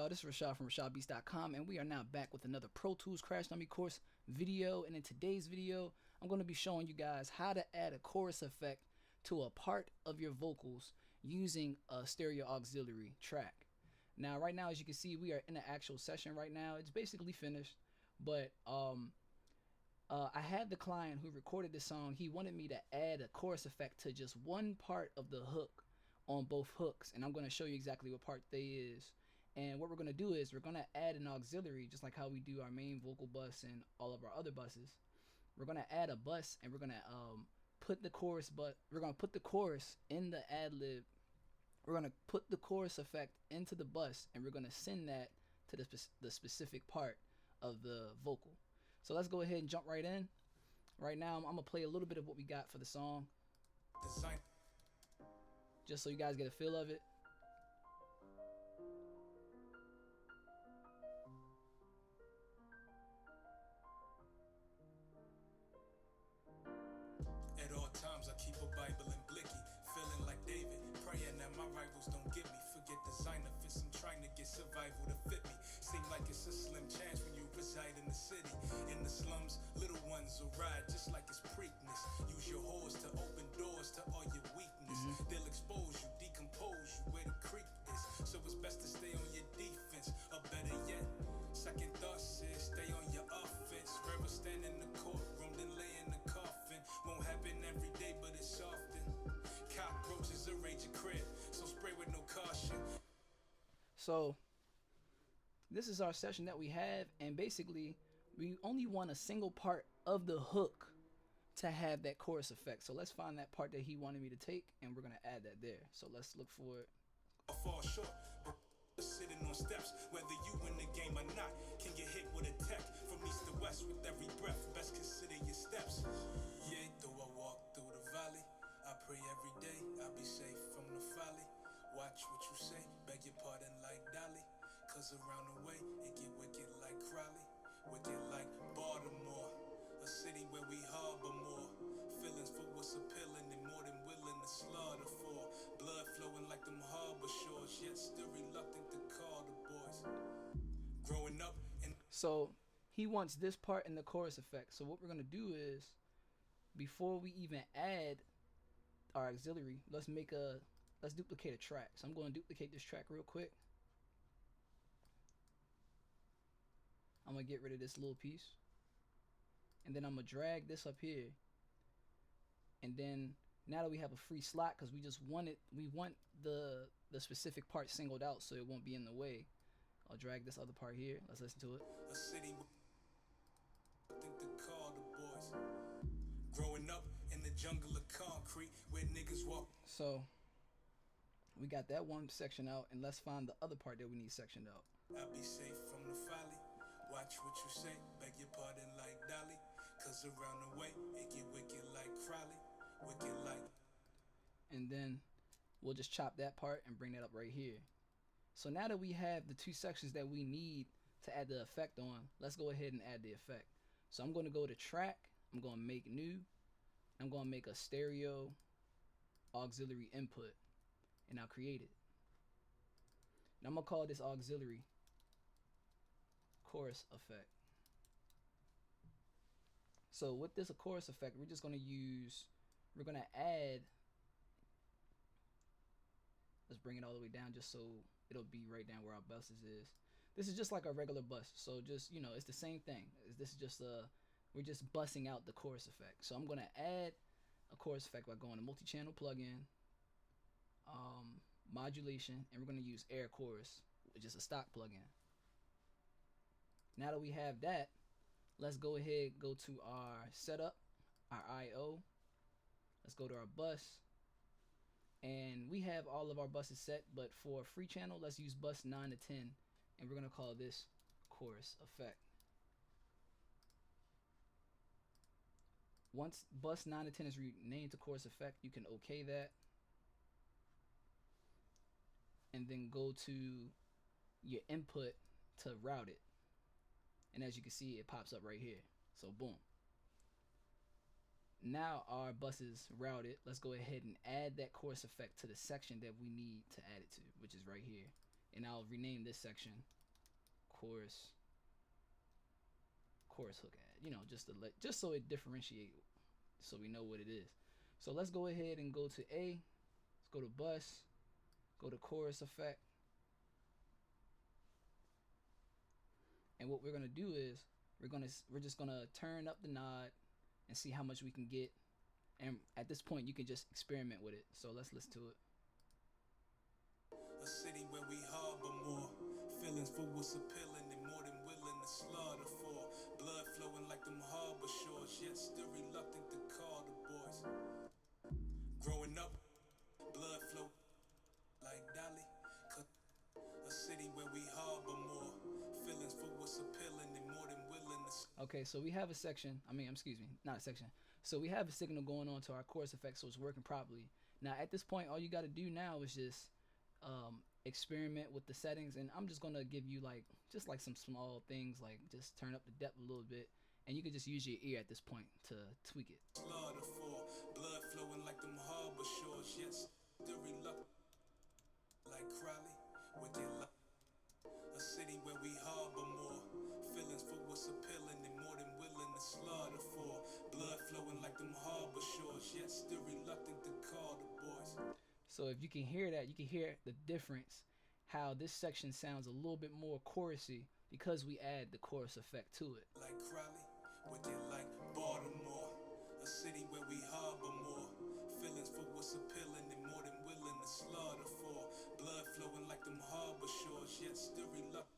this is Raeshad from RaeshadBeats.com, and we are now back with another Pro Tools Crash Dummy course video. And in today's video, I'm going to be showing you guys how to add a chorus effect to a part of your vocals using a stereo auxiliary track. Now, right now, as you can see, we are in an actual session right now. It's basically finished, but I had the client who recorded this song. He wanted me to add a chorus effect to just one part of the hook on both hooks, and I'm going to show you exactly what part they is. And what we're going to do is we're going to add an auxiliary, just like how we do our main vocal bus and all of our other buses. We're going to add a bus, and we're going to put the chorus, but we're going to put the chorus in the ad lib. We're going to put the chorus effect into the bus, and we're going to send that to the specific part of the vocal. So let's go ahead and jump right in. Right now, I'm going to play a little bit of what we got for the song, just so you guys get a feel of it. At all times I keep a Bible and blicky, feeling like David, praying that my rivals don't get me. Forget designer fits, I'm trying to get survival to fit me. Seem like it's a slim chance when you reside in the city. In the slums, little ones will ride just like it's Preakness. Use your whores to open doors to all your weakness. They'll expose you, decompose you where the creek is. So it's best to stay on your defense, or better yet, second thoughts is stay on your offense. Rather stand in the courtroom than lay in the coffin. Won't happen every day, but it's often. Cockroaches are rage your crib, so spray with no caution. So this is our session that we have, and basically we only want a single part of the hook to have that chorus effect. So let's find that part that he wanted me to take, and we're gonna add that there. So let's look for it. I fall short, but sitting on steps, whether you in the game or not, can get hit with a tech from east to west with every breath. Best consider your steps. Yeah, though I walk through the valley, I pray every day I'll be safe from the folly. Watch what you say, beg your pardon like Dolly, cause around the way it get wicked like Crowley, wicked like Baltimore, a city where we harbor more feelings for what's appealing and more than willing to slaughter for. Blood flowing like them harbor shores, yet still reluctant to call the boys. Growing up and So he wants this part in the chorus effect. So what we're gonna do is, before we even add our auxiliary, let's duplicate a track. So I'm going to duplicate this track real quick. I'm gonna get rid of this little piece, and then I'm gonna drag this up here. And then now that we have a free slot, because we want the specific part singled out so it won't be in the way, I'll drag this other part here. Let's listen to it. a city think to call the boys. Growing up in the jungle of concrete where niggas walk. So we got that one section out, and let's find the other part that we need sectioned out. I'll be safe from the folly. Watch what you say, beg your pardon like Dolly, cause around the way it get wicked like Crowley, wicked like. And then we'll just chop that part and bring that up right here. So now that we have the two sections that we need to add the effect on, let's go ahead and add the effect. So I'm going to go to track, I'm going to make new, I'm going to make a stereo auxiliary input, and I'll create it. And I'm going to call this auxiliary chorus effect. So with this chorus effect, we're going to add, let's bring it all the way down just so it'll be right down where our buses is. This is just like a regular bus, so just, you know, it's the same thing. This is just we're just bussing out the chorus effect. So I'm going to add a chorus effect by going to multi-channel plugin, modulation, and we're going to use air chorus, which is a stock plugin. Now that we have that, let's go ahead, go to our setup, our IO. Let's go to our bus, and we have all of our buses set, but for free channel, let's use bus 9 to 10, and we're gonna call this chorus effect. Once bus 9 to 10 is renamed to chorus effect, you can OK that, and then go to your input to route it. And as you can see, it pops up right here. So boom. Now our bus is routed. Let's go ahead and add that chorus effect to the section that we need to add it to, which is right here. And I'll rename this section chorus hook ad, you know, just so it differentiate, so we know what it is. So let's go ahead and go to let's go to bus, go to chorus effect, and what we're gonna do is we're just gonna turn up the nod and see how much we can get. And at this point, you can just experiment with it. So let's listen to it. A city where we harbor more feelings for what's appealing and more than willing to slaughter for. Blood flowing like them harbor shores, yet still reluctant to call the boys. Growing up, blood flow like Dolly. A city where we harbor more feelings for what's appealing and more than willing to. Okay, so we have a section. I mean, excuse me, not a section. So we have a signal going on to our chorus effect, so it's working properly. Now at this point, all you got to do now is just experiment with the settings, and I'm just gonna give you just some small things, like just turn up the depth a little bit, and you can just use your ear at this point to tweak it. Slaughter for blood flowing like them harbor shores, yet still reluctant like Crowley with their life. A city where we harbor more feelings for what's appealing and more than willing to slaughter for. Blood flowing like them harbor shores, yet still reluctant to call the boys. So if you can hear that, you can hear the difference, how this section sounds a little bit more chorusy because we add the chorus effect to it. Like Crowley with their like Baltimore, a city where we harbor more feelings for what's appealing and more than willing to slaughter for. Blood flowing like them harbor shores, yet still reluctant.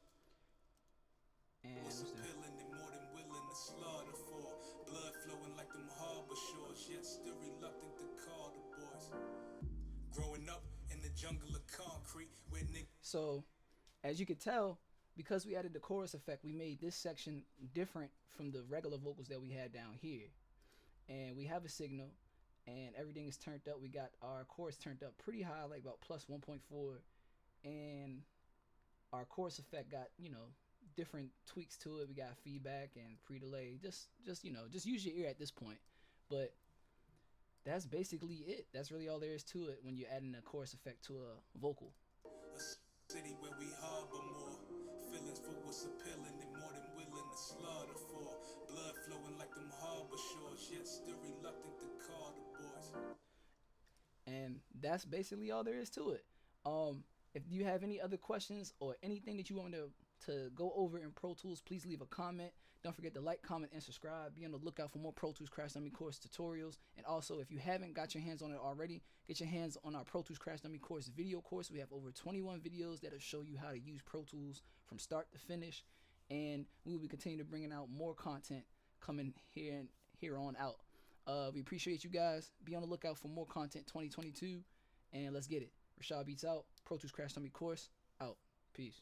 And What's appealing and more than willing to slaughter for. Blood flowing like them harbor shores, yet still reluctant to call the boys. Growing up in the jungle of concrete where niggas. So as you can tell, because we added the chorus effect, we made this section different from the regular vocals that we had down here. And we have a signal, and everything is turned up. We got our chorus turned up pretty high, like about plus 1.4, and our chorus effect got, you know, different tweaks to it. We got feedback and pre-delay. Just use your ear at this point. But that's basically it. That's really all there is to it when you're adding a chorus effect to a vocal. A city where we harbor more feelings for what's appealing and more than willing to slaughter for. Blood flowing like them harbor shores, yet still reluctant to call the boys. And that's basically all there is to it. If you have any other questions or anything that you want me to go over in Pro Tools, please leave a comment. Don't forget to like, comment, and subscribe. Be on the lookout for more Pro Tools Crash Dummy Course tutorials. And also, if you haven't got your hands on it already, get your hands on our Pro Tools Crash Dummy Course video course. We have over 21 videos that'll show you how to use Pro Tools from start to finish. And we will be continuing to bringing out more content coming here on out. We appreciate you guys. Be on the lookout for more content 2022. And let's get it. Raeshad Beats out. Pro Tools Crash Dummy Course out. Peace.